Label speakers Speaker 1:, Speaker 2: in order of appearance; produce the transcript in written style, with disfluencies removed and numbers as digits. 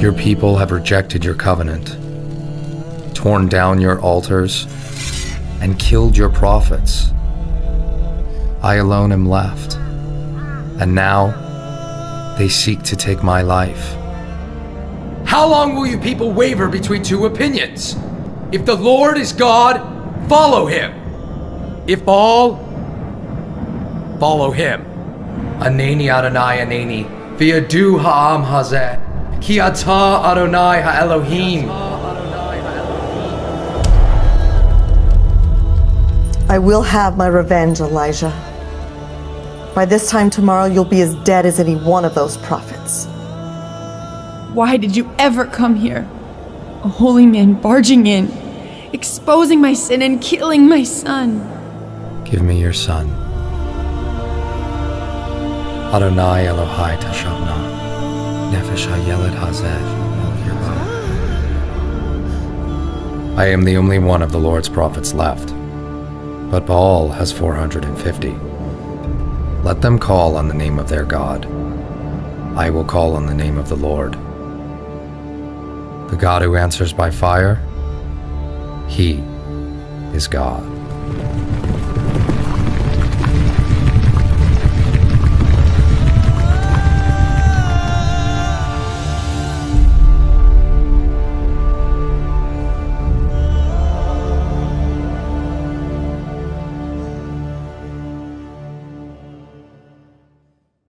Speaker 1: Your people have rejected your covenant, torn down your altars, and killed your prophets. I alone am left, and now they seek to take my life.
Speaker 2: How long will you people waver between two opinions? If the Lord is God, follow him. If Baal, follow him. Aneni Adonai Aneni, v'yadu ha'am hazeh, ki ata Adonai ha'Elohim.
Speaker 3: I will have my revenge, Elijah. By this time tomorrow, you'll be as dead as any one of those prophets.
Speaker 4: Why did you ever come here? A holy man barging in, exposing my sin and killing my son.
Speaker 1: Give me your son. Adonai Elohai Tashavna, Nefesh HaYeled Hazeh Yirba. I am the only one of the Lord's prophets left, but Baal has 450. Let them call on the name of their God. I will call on the name of the Lord. The God who answers by fire, he is God.